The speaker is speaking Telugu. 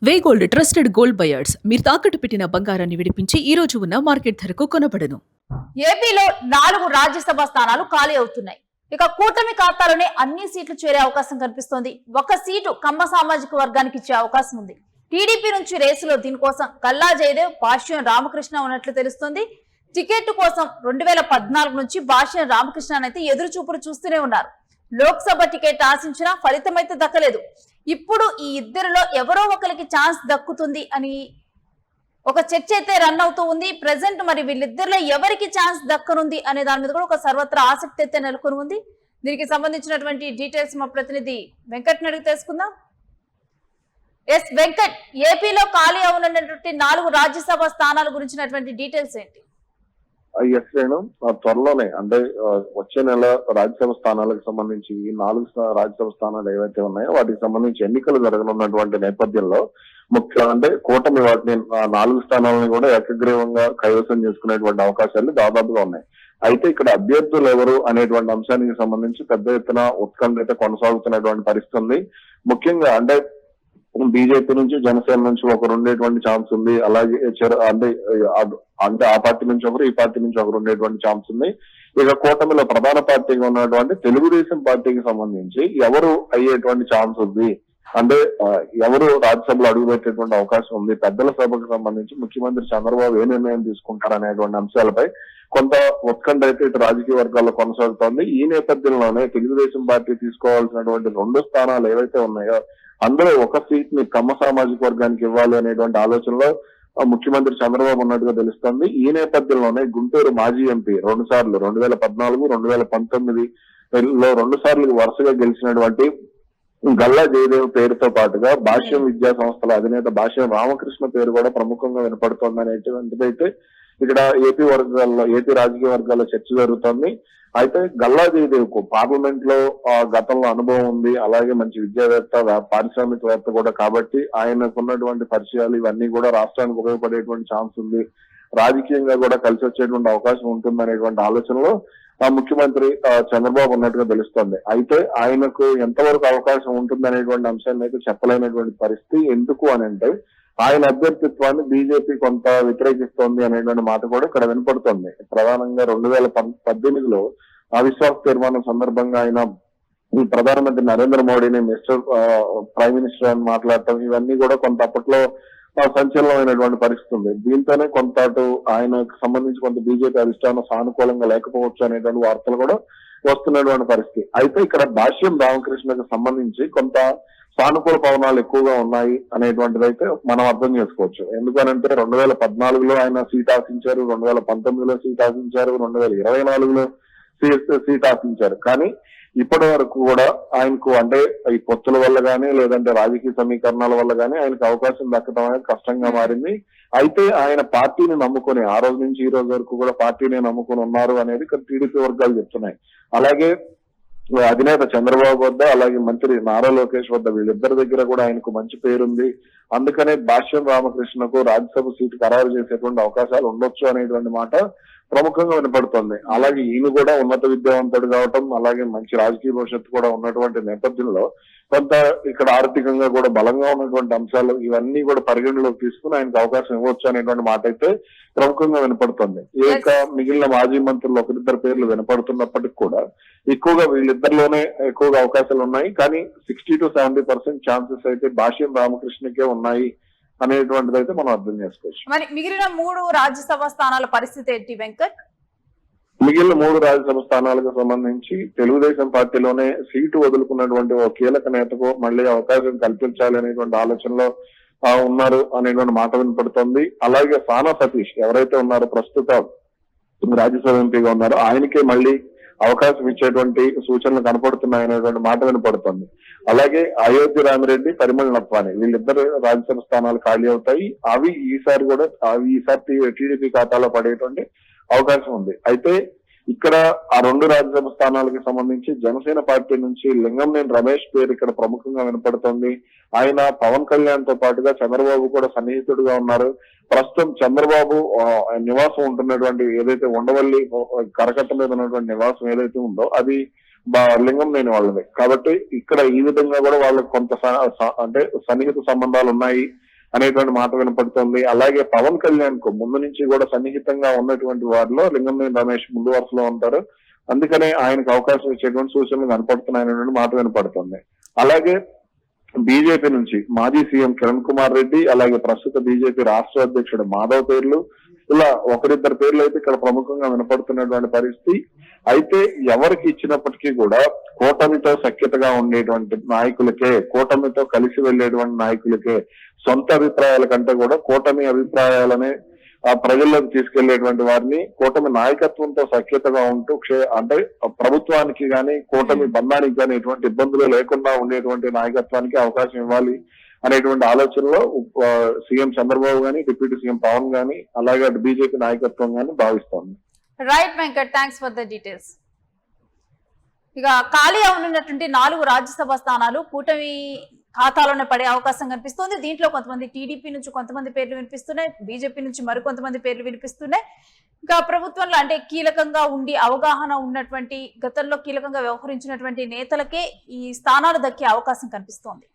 వే గోల్డ్ ట్రస్టెడ్ గోల్డ్ బయర్స్ మీరు తాకట్టు పెట్టిన బంగారాన్ని విడిపించి ఈ రోజు ఉన్న మార్కెట్ ధరకు కొనబడను. ఏపీలో 4 రాజ్యసభ స్థానాలు ఖాళీ అవుతున్నాయి. ఇక కూటమి ఖాతాలోనే అన్ని సీట్లు చేరే అవకాశం కనిపిస్తోంది. ఒక సీటు కమ్మ సామాజిక వర్గానికి ఇచ్చే అవకాశం ఉంది. టీడీపీ నుంచి రేసులో దీనికోసం గల్లా జయదేవ్, భాష్యం రామకృష్ణ ఉన్నట్లు తెలుస్తోంది. టికెట్ కోసం 2014 నుంచి భాష్యం రామకృష్ణ అయితే ఎదురు చూపులు చూస్తూనే ఉన్నారు. లోక్సభ టికెట్ ఆశించినా ఫలితం అయితే దక్కలేదు. ఇప్పుడు ఈ ఇద్దరిలో ఎవరో ఒకరికి ఛాన్స్ దక్కుతుంది అని ఒక చర్చ అయితే రన్ అవుతూ ఉంది. ప్రెసెంట్ మరి వీళ్ళిద్దరిలో ఎవరికి ఛాన్స్ దక్కనుంది అనే దాని మీద కూడా ఒక సర్వత్రా ఆసక్తి అయితే నెలకొని ఉంది. దీనికి సంబంధించినటువంటి డీటెయిల్స్ మా ప్రతినిధి వెంకట్ అడిగి తెలుసుకుందాం. ఎస్ వెంకట్, ఏపీలో ఖాళీ అవునటువంటి 4 రాజ్యసభ స్థానాల గురించినటువంటి డీటెయిల్స్ ఏంటి? ఎస్ రేణు, త్వరలోనే అంటే వచ్చే నెల రాజ్యసభ స్థానాలకు సంబంధించి ఈ 4 రాజ్యసభ స్థానాలు ఏవైతే ఉన్నాయో వాటికి సంబంధించి ఎన్నికలు జరగనున్నటువంటి నేపథ్యంలో ముఖ్యంగా అంటే కూటమి వాటిని 4 స్థానాలను కూడా ఏకగ్రీవంగా కైవసం చేసుకునేటువంటి అవకాశాలు దాదాపుగా ఉన్నాయి. అయితే ఇక్కడ అభ్యర్థులు ఎవరు అనేటువంటి అంశానికి సంబంధించి పెద్ద ఎత్తున ఉత్కంఠ అయితే కొనసాగుతున్నటువంటి పరిస్థితి ఉంది. ముఖ్యంగా అంటే బీజేపీ నుంచి జనసేన నుంచి ఒకరు ఉండేటువంటి ఛాన్స్ ఉంది. అలాగే అంటే ఆ పార్టీ నుంచి ఒకరు, ఈ పార్టీ నుంచి ఒకరు ఉండేటువంటి ఛాన్స్ ఉంది. ఇక కూటమిలో ప్రధాన పార్టీగా ఉన్నటువంటి తెలుగుదేశం పార్టీకి సంబంధించి ఎవరు అయ్యేటువంటి ఛాన్స్ ఉంది అంటే ఎవరు రాజ్యసభలో అడుగుపెట్టేటువంటి అవకాశం ఉంది, పెద్దల సభకు సంబంధించి ముఖ్యమంత్రి చంద్రబాబు ఏ నిర్ణయం తీసుకుంటారనేటువంటి అంశాలపై కొంత ఉత్కంఠ అయితే ఇటు రాజకీయ వర్గాల్లో కొనసాగుతోంది. ఈ నేపథ్యంలోనే తెలుగుదేశం పార్టీ తీసుకోవాల్సినటువంటి 2 స్థానాలు ఏవైతే ఉన్నాయో అందులో ఒక సీట్ ని కమ్మ సామాజిక వర్గానికి ఇవ్వాలి అనేటువంటి ఆలోచనలో ముఖ్యమంత్రి చంద్రబాబు ఉన్నట్టుగా తెలుస్తోంది. ఈ నేపథ్యంలోనే గుంటూరు మాజీ ఎంపీ 2 సార్లు 2014, 2019లో 2 సార్లు వరుసగా గెలిచినటువంటి గల్లా జయదేవ్ పేరుతో పాటుగా భాష్యం విద్యా సంస్థల అధినేత భాష్యం రామకృష్ణ పేరు కూడా ప్రముఖంగా వినపడుతోంది అనేటువంటిదైతే ఇక్కడ ఏపీ రాజకీయ వర్గాల్లో చర్చ జరుగుతోంది. అయితే గల్లా జయదేవ్ కు పార్లమెంట్ లో గతంలో అనుభవం ఉంది, అలాగే మంచి విద్యావేత్త, పారిశ్రామికవేత్త కూడా కాబట్టి ఆయనకు ఉన్నటువంటి పరిచయాలు ఇవన్నీ కూడా రాష్ట్రానికి ఉపయోగపడేటువంటి ఛాన్స్ ఉంది, రాజకీయంగా కూడా కలిసి వచ్చేటువంటి అవకాశం ఉంటుంది అనేటువంటి ఆలోచనలో ముఖ్యమంత్రి చంద్రబాబు ఉన్నట్టుగా తెలుస్తోంది. అయితే ఆయనకు ఎంతవరకు అవకాశం ఉంటుంది అనేటువంటి అంశాన్ని అయితే చెప్పలేనటువంటి పరిస్థితి. ఎందుకు అని అంటే ఆయన అభ్యర్థిత్వాన్ని బీజేపీ కొంత వ్యతిరేకిస్తోంది అనేటువంటి మాట కూడా ఇక్కడ వినపడుతోంది. ప్రధానంగా 2018లో అవిశ్వాస తీర్మానం సందర్భంగా ఆయన ఈ ప్రధానమంత్రి నరేంద్ర మోడీని ప్రైమ్ మినిస్టర్ అని మాట్లాడటం ఇవన్నీ కూడా కొంత అప్పట్లో సంచలనమైనటువంటి పరిస్థితి ఉంది. దీంతోనే కొంత అటు ఆయనకు సంబంధించి కొంత బీజేపీ అధిష్టానం సానుకూలంగా లేకపోవచ్చు అనేటువంటి వార్తలు కూడా వస్తున్నటువంటి పరిస్థితి. అయితే ఇక్కడ భాష్యం రామకృష్ణకు సంబంధించి కొంత సానుకూల పవనాలు ఎక్కువగా ఉన్నాయి అనేటువంటిది అయితే మనం అర్థం చేసుకోవచ్చు. ఎందుకనంటే 2014లో ఆయన సీట్ ఆశించారు, 2019లో సీట్ ఆశించారు, 2024లో సీట్ ఆశించారు. కానీ ఇప్పటి వరకు కూడా ఆయనకు అంటే ఈ పొత్తుల వల్ల గానీ లేదంటే రాజకీయ సమీకరణాల వల్ల గానీ ఆయనకు అవకాశం దక్కడం అనేది కష్టంగా మారింది. అయితే ఆయన పార్టీని నమ్ముకొని ఆ రోజు నుంచి ఈ రోజు వరకు కూడా పార్టీని నమ్ముకొని ఉన్నారు అనేది ఇక్కడ టీడీపీ వర్గాలు చెప్తున్నాయి. అలాగే అధినేత చంద్రబాబు వద్ద, అలాగే మంత్రి నారా లోకేష్ వద్ద వీళ్ళిద్దరి దగ్గర కూడా ఆయనకు మంచి పేరుంది. అందుకనే భాష్యం రామకృష్ణకు రాజ్యసభ సీటు ఖరారు చేసేటువంటి అవకాశాలు ఉండొచ్చు అనేటువంటి మాట ప్రముఖంగా వినపడుతోంది. అలాగే ఈయన కూడా ఉన్నత విద్యావంతుడు కావటం, అలాగే మంచి రాజకీయ భవిష్యత్తు కూడా ఉన్నటువంటి నేపథ్యంలో కొంత ఇక్కడ ఆర్థికంగా కూడా బలంగా ఉన్నటువంటి అంశాలు ఇవన్నీ కూడా పరిగణలోకి తీసుకుని ఆయనకు అవకాశం ఇవ్వచ్చు అనేటువంటి మాట అయితే ప్రముఖంగా వినపడుతుంది. ఇక మిగిలిన మాజీ మంత్రులు 1-2 పేర్లు వినపడుతున్నప్పటికీ కూడా ఎక్కువగా వీళ్ళిద్దరిలోనే ఎక్కువగా అవకాశాలు ఉన్నాయి. కానీ 60 to 70% ఛాన్సెస్ అయితే భాష్యం రామకృష్ణకే ఉన్నాయి అనేటువంటిది అయితే మనం అర్థం చేసుకోవచ్చు. మరి మిగిలిన 3 రాజ్యసభ స్థానాల పరిస్థితి ఏంటి వెంకట్? మిగిలిన 3 రాజ్యసభ స్థానాలకు సంబంధించి తెలుగుదేశం పార్టీలోనే సీటు వదులుకున్నటువంటి ఓ కీలక నేతకు మళ్ళీ అవకాశం కల్పించాలి అనేటువంటి ఆలోచనలో ఉన్నారు అనేటువంటి మాట వినపడుతోంది. అలాగే సానా సతీష్ ఎవరైతే ఉన్నారో ప్రస్తుతం రాజ్యసభ ఎంపీగా ఉన్నారో ఆయనకే మళ్ళీ అవకాశం ఇచ్చేటువంటి సూచనలు కనపడుతున్నాయనేటువంటి మాట వినపడుతుంది. అలాగే అయోధ్య రామిరెడ్డి, పరిమళ నత్వాని వీళ్ళిద్దరు రాజ్యసభ స్థానాలు ఖాళీ అవుతాయి. ఈసారి టీడీపీ ఖాతాలో పడేటువంటి అవకాశం ఉంది. అయితే ఇక్కడ ఆ 2 రాజ్యసభ స్థానాలకు సంబంధించి జనసేన పార్టీ నుంచి లింగంనేని రమేష్ పేరు ఇక్కడ ప్రముఖంగా వినపడుతోంది. ఆయన పవన్ కళ్యాణ్ తో పాటుగా చంద్రబాబు కూడా సన్నిహితుడుగా ఉన్నారు. ప్రస్తుతం చంద్రబాబు నివాసం ఉంటున్నటువంటి ఏదైతే ఉండవల్లి కరకట్ట మీద ఉన్నటువంటి నివాసం ఏదైతే ఉందో అది లింగంనేని వాళ్ళది. కాబట్టి ఇక్కడ ఈ విధంగా కూడా వాళ్ళకి కొంత అంటే సన్నిహిత సంబంధాలు ఉన్నాయి. అనేటువంటి మాట వినపడుతుంది. అలాగే పవన్ కళ్యాణ్ కు ముందు నుంచి కూడా సన్నిహితంగా ఉన్నటువంటి వారిలో లింగంనేని రమేష్ ముందు వరుసలో ఉంటారు. అందుకనే ఆయనకు అవకాశం ఇచ్చేటువంటి సూచనలు కనపడుతున్నాయనేటువంటి మాట వినపడుతుంది. అలాగే బీజేపీ నుంచి మాజీ సీఎం కిరణ్ కుమార్ రెడ్డి, అలాగే ప్రస్తుత బీజేపీ రాష్ట్ర అధ్యక్షుడు మాధవ్ పేర్లు, ఇలా ఒకరిద్దరు పేర్లు అయితే ఇక్కడ ప్రముఖంగా వినపడుతున్నటువంటి పరిస్థితి. అయితే ఎవరికి ఇచ్చినప్పటికీ కూడా కూటమితో సఖ్యతగా ఉండేటువంటి నాయకులకే, కూటమితో కలిసి వెళ్లేటువంటి నాయకులకే, సొంత అభిప్రాయాల కంటే కూడా కూటమి అభిప్రాయాలనే ప్రజల్లోకి తీసుకెళ్లేటువంటి వారిని, కూటమి నాయకత్వంతో సఖ్యతగా ఉంటూ అంటే ప్రభుత్వానికి గాని కూటమి బంధానికి గాని ఎటువంటి ఇబ్బందులు లేకుండా ఉండేటువంటి నాయకత్వానికి అవకాశం ఇవ్వాలి అనేటువంటి ఆలోచనలో సీఎం చంద్రబాబు గాని, డిప్యూటీ సీఎం పవన్ గాని, అలాగే బీజేపీ నాయకత్వం గాని భావిస్తోంది. Right Venkat, thanks for the details. ఇక ఖాళీ అవనున్నటువంటి 4 రాజ్యసభ స్థానాలు కూటమి ఖాతాలోనే పడే అవకాశం కనిపిస్తోంది. దీంట్లో కొంతమంది టీడీపీ నుంచి కొంతమంది పేర్లు వినిపిస్తున్నాయి, బీజేపీ నుంచి మరికొంతమంది పేర్లు వినిపిస్తున్నాయి. ఇంకా ప్రభుత్వంలో అంటే కీలకంగా ఉండి అవగాహన ఉన్నటువంటి, గతంలో కీలకంగా వ్యవహరించినటువంటి నేతలకే ఈ స్థానాలు దక్కే అవకాశం కనిపిస్తోంది.